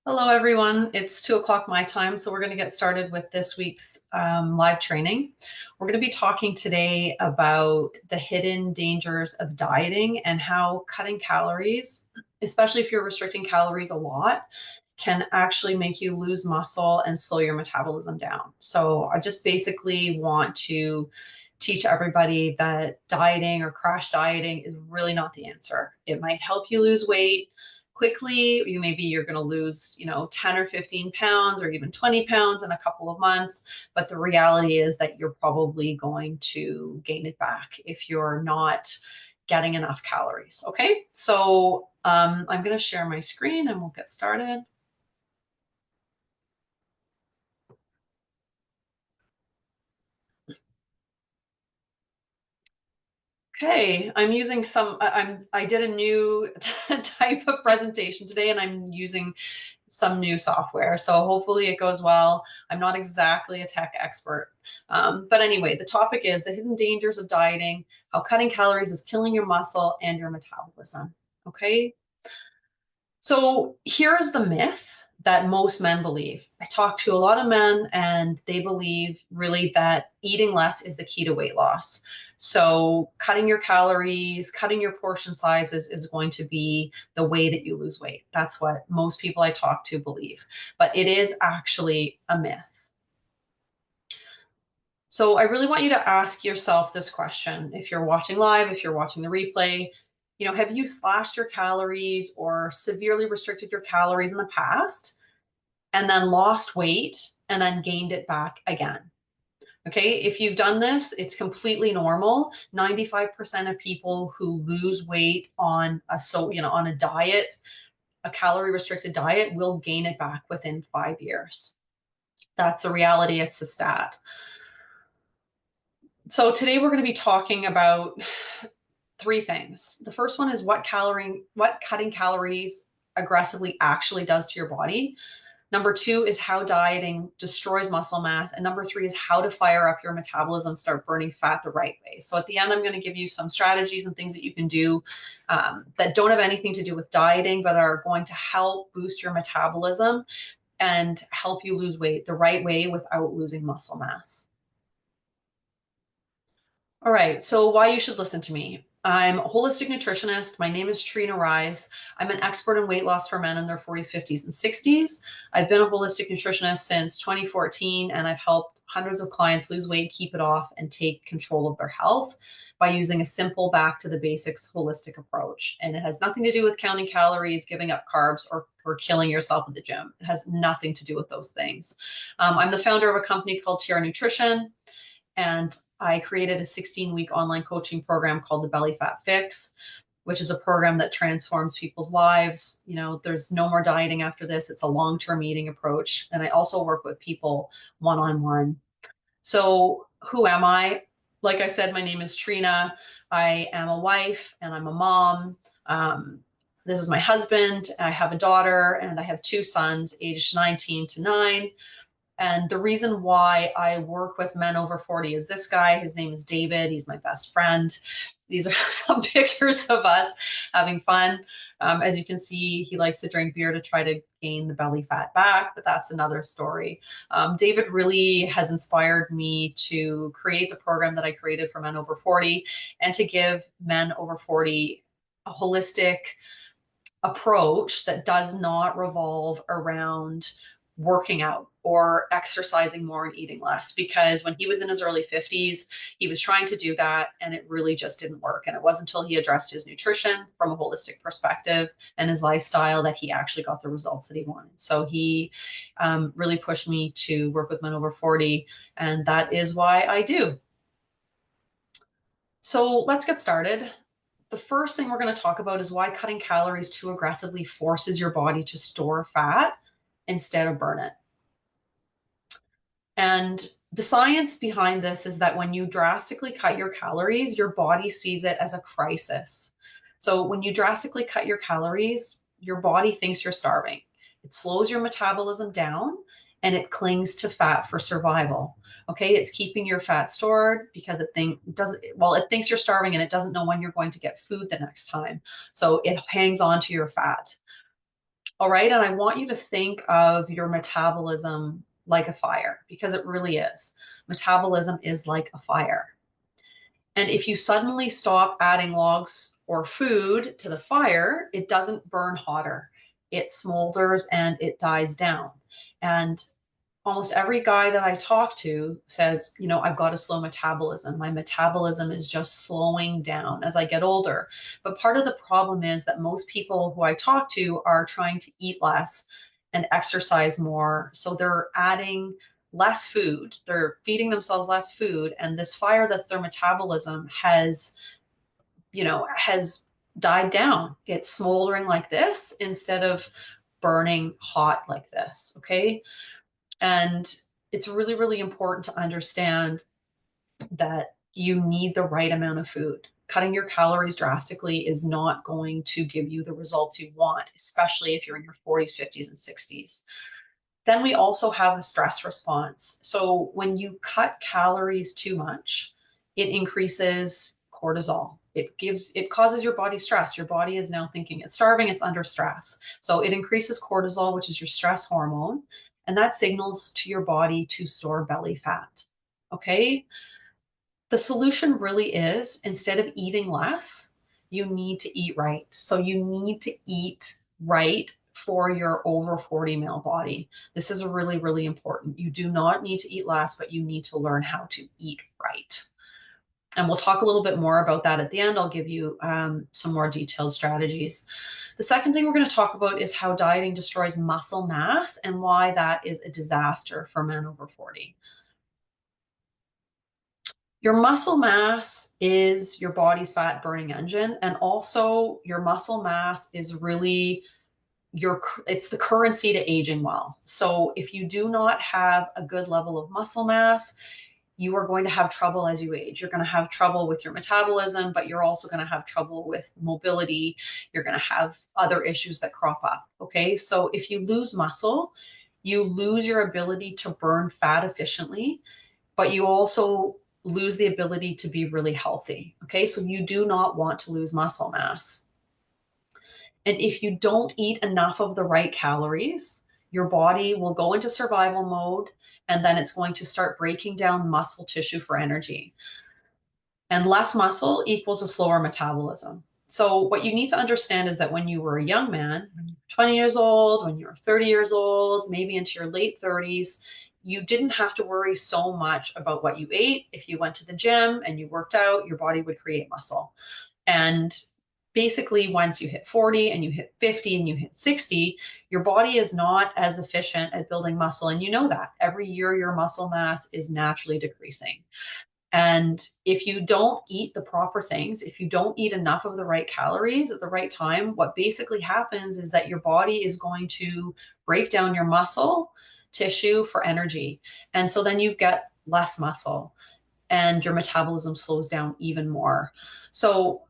Hello, everyone. It's 2 o'clock my time, so we're going to get started with this week's live training. We're going to be talking today about the hidden dangers of dieting and how cutting calories, especially if you're restricting calories a lot, can actually make you lose muscle and slow your metabolism down. So I just basically want to teach everybody that dieting or crash dieting is really not the answer. It might help you lose weight quickly. Maybe you're going to lose, 10 or 15 pounds or even 20 pounds in a couple of months. But the reality is that you're probably going to gain it back if you're not getting enough calories. Okay, so I'm going to share my screen and we'll get started. Okay, I'm using I did a new type of presentation today and I'm using some new software. So hopefully it goes well. I'm not exactly a tech expert. But anyway, the topic is the hidden dangers of dieting, how cutting calories is killing your muscle and your metabolism. Okay, so here is the myth that most men believe. I talk to a lot of men and they believe really that eating less is the key to weight loss. So cutting your calories, cutting your portion sizes is going to be the way that you lose weight. That's what most people I talk to believe. But it is actually a myth. So I really want you to ask yourself this question. If you're watching live, if you're watching the replay, have you slashed your calories or severely restricted your calories in the past and then lost weight and then gained it back again? Okay, if you've done this, it's completely normal. 95% of people who lose weight on a diet, a calorie restricted diet, will gain it back within 5 years. That's a reality, it's a stat. So today we're going to be talking about three things. The first one is what cutting calories aggressively actually does to your body. Number two is how dieting destroys muscle mass. And number three is how to fire up your metabolism, start burning fat the right way. So at the end, I'm going to give you some strategies and things that you can do that don't have anything to do with dieting, but are going to help boost your metabolism and help you lose weight the right way without losing muscle mass. All right, so why you should listen to me. I'm a holistic nutritionist. My name is Trina Rise. I'm an expert in weight loss for men in their 40s, 50s, and 60s. I've been a holistic nutritionist since 2014, and I've helped hundreds of clients lose weight, keep it off, and take control of their health by using a simple back to the basics holistic approach. And it has nothing to do with counting calories, giving up carbs, or killing yourself at the gym. It has nothing to do with those things. I'm the founder of a company called TR Nutrition. And I created a 16-week online coaching program called the Belly Fat Fix, which is a program that transforms people's lives. There's no more dieting after this. It's a long-term eating approach. And I also work with people one-on-one. So who am I? Like I said, my name is Trina. I am a wife and I'm a mom. This is my husband. I have a daughter and I have two sons aged 19 to 9. And the reason why I work with men over 40 is this guy. His name is David. He's my best friend. These are some pictures of us having fun. As you can see, he likes to drink beer to try to gain the belly fat back, but that's another story. David really has inspired me to create the program that I created for men over 40 and to give men over 40 a holistic approach that does not revolve around working out or exercising more and eating less, because when he was in his early 50s, he was trying to do that and it really just didn't work. And it wasn't until he addressed his nutrition from a holistic perspective and his lifestyle that he actually got the results that he wanted. So he really pushed me to work with men over 40, and that is why I do. So let's get started. The first thing we're going to talk about is why cutting calories too aggressively forces your body to store fat instead of burn it. And the science behind this is that when you drastically cut your calories, your body sees it as a crisis. So when you drastically cut your calories, your body thinks you're starving. It slows your metabolism down and it clings to fat for survival. Okay, it's keeping your fat stored because it thinks you're starving and it doesn't know when you're going to get food the next time. So it hangs on to your fat. All right. And I want you to think of your metabolism like a fire, because it really is. Metabolism is like a fire. And if you suddenly stop adding logs or food to the fire, it doesn't burn hotter. It smolders and it dies down. And almost every guy that I talk to says, I've got a slow metabolism. My metabolism is just slowing down as I get older. But part of the problem is that most people who I talk to are trying to eat less and exercise more. So they're adding less food, they're feeding themselves less food. And this fire that's their metabolism has died down. It's smoldering like this instead of burning hot like this. Okay. And it's really, really important to understand that you need the right amount of food. Cutting your calories drastically is not going to give you the results you want, especially if you're in your 40s, 50s, and 60s. Then we also have a stress response. So when you cut calories too much, it increases cortisol. It causes your body stress. Your body is now thinking it's starving, it's under stress. So it increases cortisol, which is your stress hormone, and that signals to your body to store belly fat. Okay? The solution really is, instead of eating less, you need to eat right. So you need to eat right for your over 40 male body. This is really, really important. You do not need to eat less, but you need to learn how to eat right. And we'll talk a little bit more about that at the end. I'll give you some more detailed strategies. The second thing we're going to talk about is how dieting destroys muscle mass and why that is a disaster for men over 40. Your muscle mass is your body's fat burning engine, and also your muscle mass is really it's the currency to aging well. So if you do not have a good level of muscle mass, you are going to have trouble as you age. You're going to have trouble with your metabolism, but you're also going to have trouble with mobility. You're going to have other issues that crop up. Okay. So if you lose muscle, you lose your ability to burn fat efficiently, but you also lose the ability to be really healthy. Okay. So you do not want to lose muscle mass. And if you don't eat enough of the right calories, your body will go into survival mode, and then it's going to start breaking down muscle tissue for energy. And less muscle equals a slower metabolism. So what you need to understand is that when you were a young man, when you were 20 years old, when you were 30 years old, maybe into your late 30s, you didn't have to worry so much about what you ate. If you went to the gym and you worked out, your body would create muscle. And basically, once you hit 40 and you hit 50 and you hit 60, your body is not as efficient at building muscle. And you know that every year your muscle mass is naturally decreasing. And if you don't eat the proper things, if you don't eat enough of the right calories at the right time, what basically happens is that your body is going to break down your muscle tissue for energy. And so then you get less muscle and your metabolism slows down even more. So,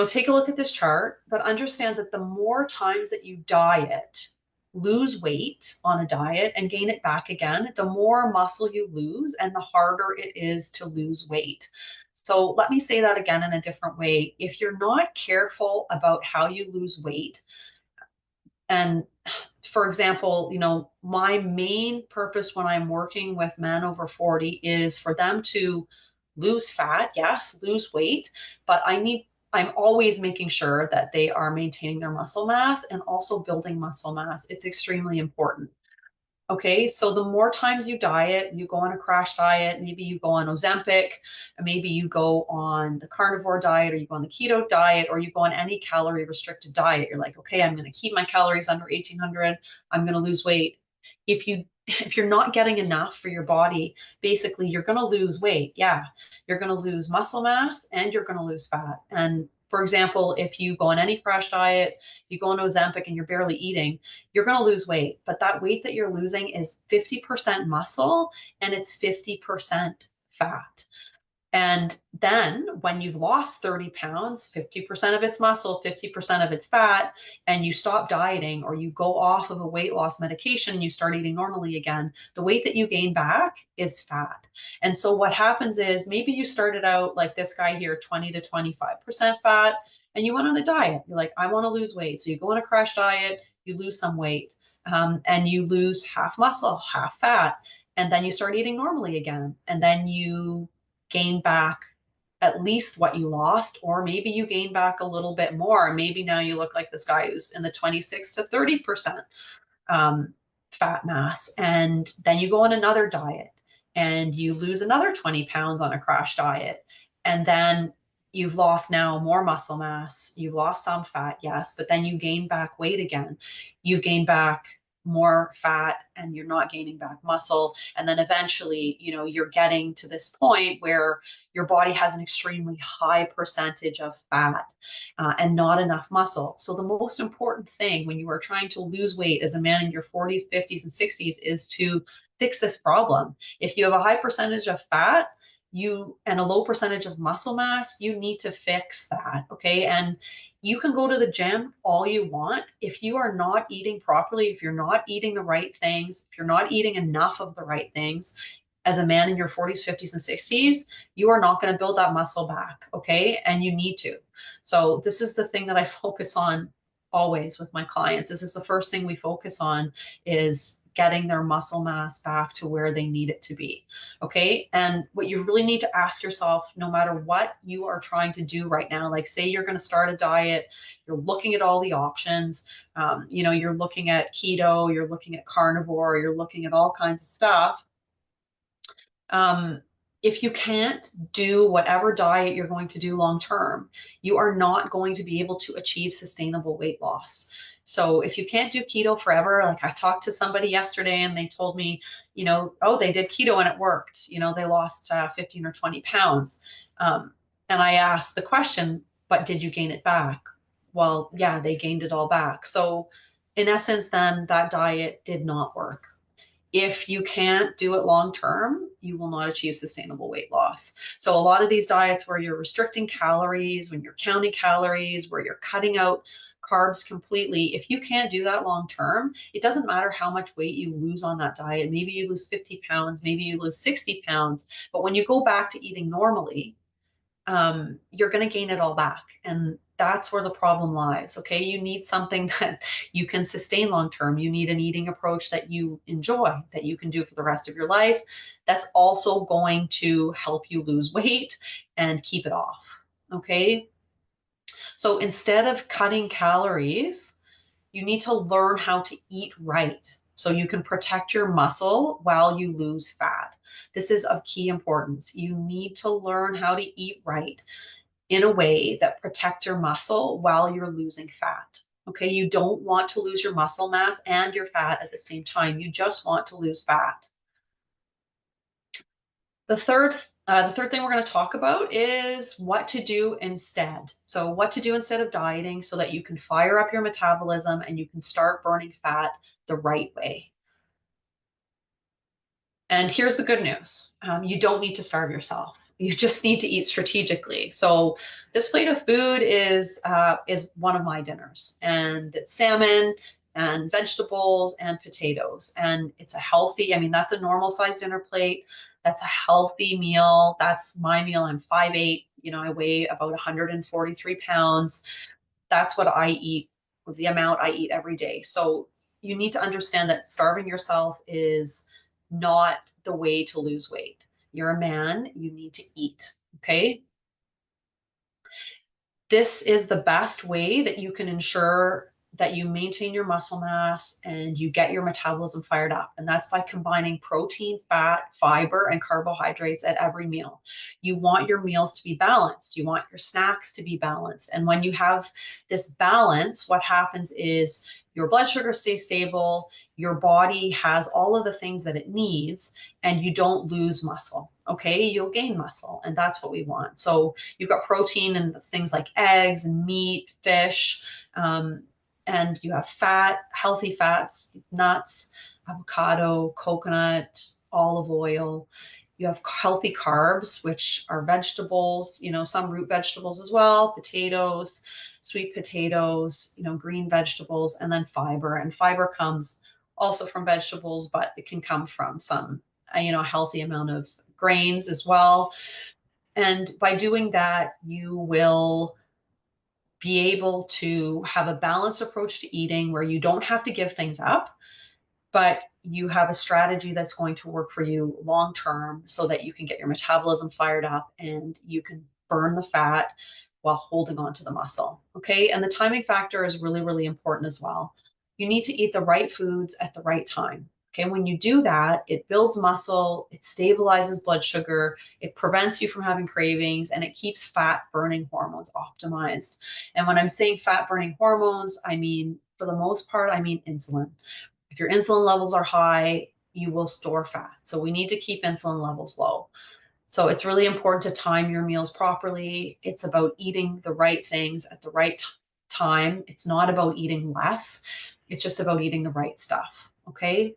take a look at this chart, but understand that the more times that you diet, lose weight on a diet and gain it back again, the more muscle you lose and the harder it is to lose weight. So let me say that again in a different way. If you're not careful about how you lose weight, and for example, my main purpose when I'm working with men over 40 is for them to lose fat, yes, lose weight, but I'm always making sure that they are maintaining their muscle mass and also building muscle mass. It's extremely important. Okay, so the more times you diet, you go on a crash diet, maybe you go on Ozempic, maybe you go on the carnivore diet, or you go on the keto diet, or you go on any calorie restricted diet. You're like, okay, I'm going to keep my calories under 1800. I'm going to lose weight. If you're not getting enough for your body, basically you're going to lose weight. Yeah, you're going to lose muscle mass and you're going to lose fat. And for example, if you go on any crash diet, you go on Ozempic and you're barely eating, you're going to lose weight. But that weight that you're losing is 50% muscle and it's 50% fat. And then when you've lost 30 pounds, 50% of it's muscle, 50% of it's fat, and you stop dieting or you go off of a weight loss medication and you start eating normally again, the weight that you gain back is fat. And so what happens is maybe you started out like this guy here, 20 to 25% fat, and you went on a diet. You're like, I want to lose weight. So you go on a crash diet, you lose some weight, and you lose half muscle, half fat, and then you start eating normally again, and then you gain back at least what you lost, or maybe you gain back a little bit more. Maybe now you look like this guy who's in the 26 to 30% um, fat mass. And then you go on another diet and you lose another 20 pounds on a crash diet. And then you've lost now more muscle mass. You've lost some fat, yes, but then you gain back weight again. You've gained back more fat and you're not gaining back muscle. And then eventually, you're getting to this point where your body has an extremely high percentage of fat and not enough muscle. So the most important thing when you are trying to lose weight as a man in your 40s, 50s, and 60s is to fix this problem. If you have a high percentage of fat, and a low percentage of muscle mass, you need to fix that. Okay. And you can go to the gym all you want. If you are not eating properly, if you're not eating the right things, if you're not eating enough of the right things, as a man in your 40s, 50s, and 60s, you are not going to build that muscle back. Okay. And you need to. So this is the thing that I focus on always with my clients. This is the first thing we focus on, is getting their muscle mass back to where they need it to be. Okay. And what you really need to ask yourself, no matter what you are trying to do right now, like say you're going to start a diet, you're looking at all the options, you're looking at keto, you're looking at carnivore, you're looking at all kinds of stuff. If you can't do whatever diet you're going to do long term, you are not going to be able to achieve sustainable weight loss. So if you can't do keto forever, like I talked to somebody yesterday and they told me, oh, they did keto and it worked. They lost 15 or 20 pounds. And I asked the question, but did you gain it back? Well, yeah, they gained it all back. So in essence, then that diet did not work. If you can't do it long term, you will not achieve sustainable weight loss. So a lot of these diets where you're restricting calories, when you're counting calories, where you're cutting out carbs completely, if you can't do that long term, it doesn't matter how much weight you lose on that diet. Maybe you lose 50 pounds, maybe you lose 60 pounds, but when you go back to eating normally, you're going to gain it all back. And that's where the problem lies. Okay. You need something that you can sustain long term. You need an eating approach that you enjoy, that you can do for the rest of your life. That's also going to help you lose weight and keep it off. Okay. So instead of cutting calories, you need to learn how to eat right so you can protect your muscle while you lose fat. This is of key importance. You need to learn how to eat right in a way that protects your muscle while you're losing fat. Okay, you don't want to lose your muscle mass and your fat at the same time. You just want to lose fat. The third thing we're going to talk about is what to do instead. So what to do instead of dieting so that you can fire up your metabolism and you can start burning fat the right way. And here's the good news. You don't need to starve yourself. You just need to eat strategically. So this plate of food is one of my dinners, and it's salmon and vegetables and potatoes. And it's a healthy, that's a normal size dinner plate. That's a healthy meal. That's my meal. I'm 5'8". I weigh about 143 pounds. That's what I eat, the amount I eat every day. So you need to understand that starving yourself is not the way to lose weight. You're a man, you need to eat, okay? This is the best way that you can ensure that you maintain your muscle mass and you get your metabolism fired up. And that's by combining protein, fat, fiber, and carbohydrates at every meal. You want your meals to be balanced. You want your snacks to be balanced. And when you have this balance, what happens is your blood sugar stays stable, your body has all of the things that it needs, and you don't lose muscle. Okay, you'll gain muscle, and that's what we want. So you've got protein and things like eggs and meat, fish, and you have fat, healthy fats, nuts, avocado, coconut, olive oil. You have healthy carbs, which are vegetables, some root vegetables as well, potatoes, sweet potatoes, green vegetables, and then fiber. And fiber comes also from vegetables, but it can come from some, healthy amount of grains as well. And by doing that, you will be able to have a balanced approach to eating where you don't have to give things up, but you have a strategy that's going to work for you long term so that you can get your metabolism fired up and you can burn the fat while holding on to the muscle. Okay. And the timing factor is really, really important as well. You need to eat the right foods at the right time. Okay. When you do that, it builds muscle, it stabilizes blood sugar, it prevents you from having cravings, and it keeps fat burning hormones optimized. And when I'm saying fat burning hormones, I mean, for the most part, I mean insulin. If your insulin levels are high, you will store fat. So we need to keep insulin levels low. So it's really important to time your meals properly. It's about eating the right things at the right time. It's not about eating less. It's just about eating the right stuff. Okay.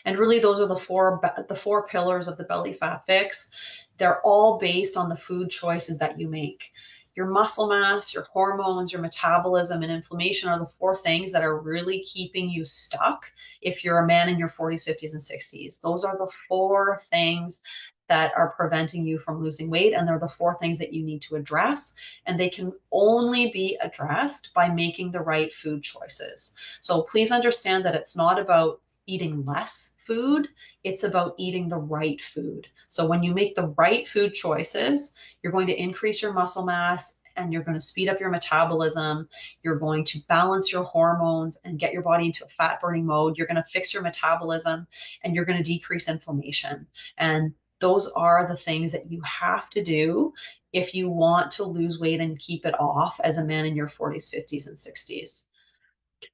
And really, those are the four pillars of the belly fat fix. They're all based on the food choices that you make. Your muscle mass, your hormones, your metabolism, and inflammation are the four things that are really keeping you stuck if you're a man in your 40s, 50s, and 60s. Those are the four things that are preventing you from losing weight, and they're the four things that you need to address. And they can only be addressed by making the right food choices. So please understand that it's not about eating less food, it's about eating the right food. So when you make the right food choices, you're going to increase your muscle mass and you're going to speed up your metabolism. You're going to balance your hormones and get your body into a fat burning mode. You're going to fix your metabolism and you're going to decrease inflammation. And those are the things that you have to do if you want to lose weight and keep it off as a man in your 40s, 50s, and 60s.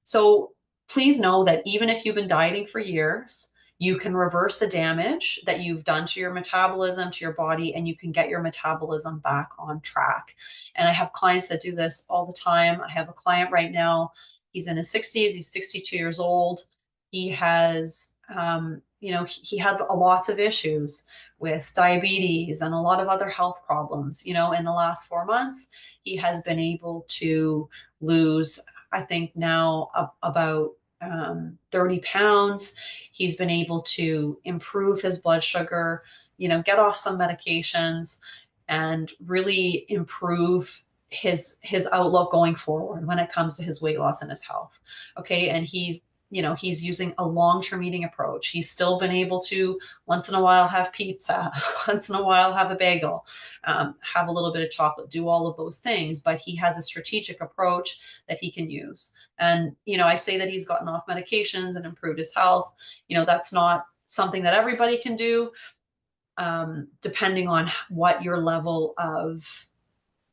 So please know that even if you've been dieting for years, you can reverse the damage that you've done to your metabolism, to your body, and you can get your metabolism back on track. And I have clients that do this all the time. I have a client right now. He's in his 60s. He's 62 years old. He has, he had lots of issues with diabetes and a lot of other health problems. In the last 4 months, he has been able to lose, I think now about 30 pounds. He's been able to improve his blood sugar, get off some medications and really improve his outlook going forward when it comes to his weight loss and his health. Okay. And he's using a long-term eating approach. He's still been able to once in a while have pizza, once in a while have a bagel, have a little bit of chocolate, do all of those things, but he has a strategic approach that he can use. And, I say that he's gotten off medications and improved his health. That's not something that everybody can do, depending on what your level of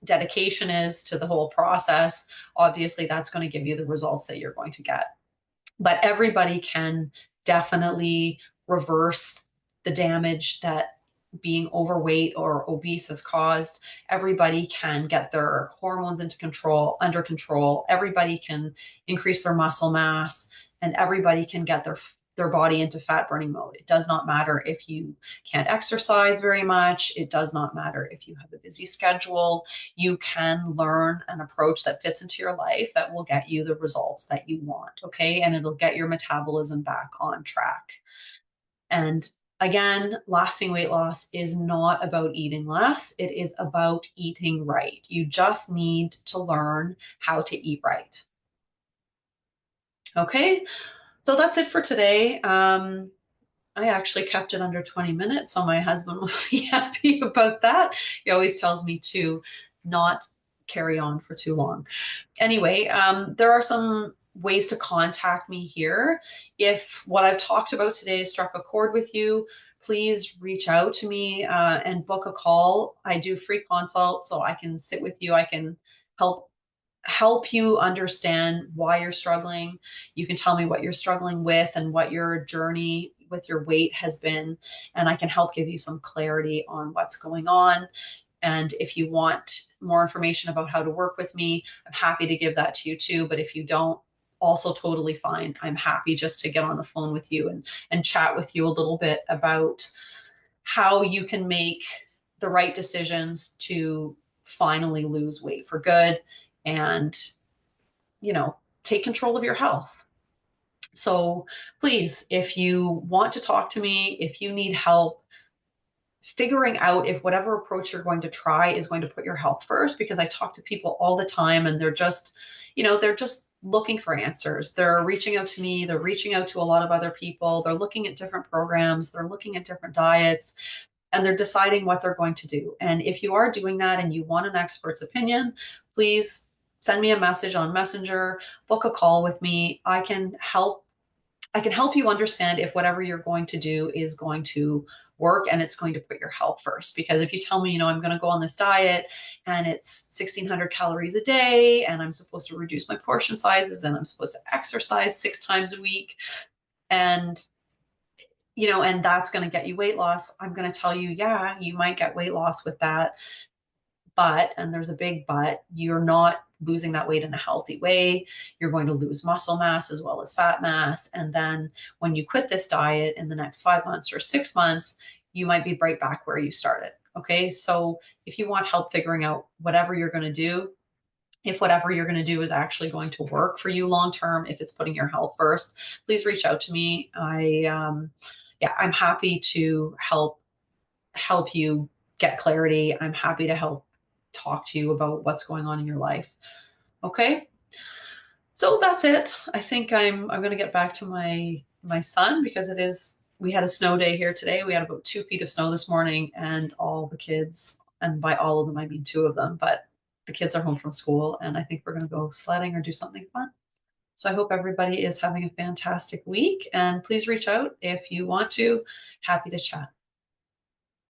dedication is to the whole process. Obviously, that's going to give you the results that you're going to get. But everybody can definitely reverse the damage that being overweight or obese has caused. Everybody can get their hormones under control. Everybody can increase their muscle mass, and everybody can get their body into fat burning mode. It does not matter if you can't exercise very much. It does not matter if you have a busy schedule. You can learn an approach that fits into your life that will get you the results that you want. Okay. And it'll get your metabolism back on track. And again, lasting weight loss is not about eating less. It is about eating right. You just need to learn how to eat right. Okay. So that's it for today. I actually kept it under 20 minutes, so my husband will be happy about that. He always tells me to not carry on for too long. Anyway, there are some ways to contact me here. If what I've talked about today struck a chord with you, please reach out to me and book a call. I do free consults, so I can sit with you. I can help you understand why you're struggling. You can tell me what you're struggling with and what your journey with your weight has been, and I can help give you some clarity on what's going on. And if you want more information about how to work with me, I'm happy to give that to you too. But if you don't, also totally fine. I'm happy just to get on the phone with you and chat with you a little bit about how you can make the right decisions to finally lose weight for good and, take control of your health. So please, if you want to talk to me, if you need help, figuring out if whatever approach you're going to try is going to put your health first, because I talk to people all the time and they're just, they're just looking for answers. They're reaching out to me, they're reaching out to a lot of other people, they're looking at different programs, they're looking at different diets, and they're deciding what they're going to do. And if you are doing that and you want an expert's opinion, please send me a message on Messenger, book a call with me. I can help you understand if whatever you're going to do is going to work and it's going to put your health first. Because if you tell me, I'm going to go on this diet and it's 1,600 calories a day and I'm supposed to reduce my portion sizes and I'm supposed to exercise 6 times a week, and and that's going to get you weight loss, I'm going to tell you, yeah, you might get weight loss with that, but, and there's a big but, you're not losing that weight in a healthy way. You're going to lose muscle mass as well as fat mass. And then when you quit this diet in the next 5 months or 6 months, you might be right back where you started. Okay. So if you want help figuring out whatever you're going to do, if whatever you're going to do is actually going to work for you long term, if it's putting your health first, please reach out to me. I'm happy to help you get clarity. I'm happy to help talk to you about what's going on in your life. Okay. So that's it. I think I'm going to get back to my son, because we had a snow day here today. We had about 2 feet of snow this morning, and all the kids, and by all of them I mean two of them, but the kids are home from school, and I think we're going to go sledding or do something fun. So I hope everybody is having a fantastic week, and please reach out if you want to. Happy to chat.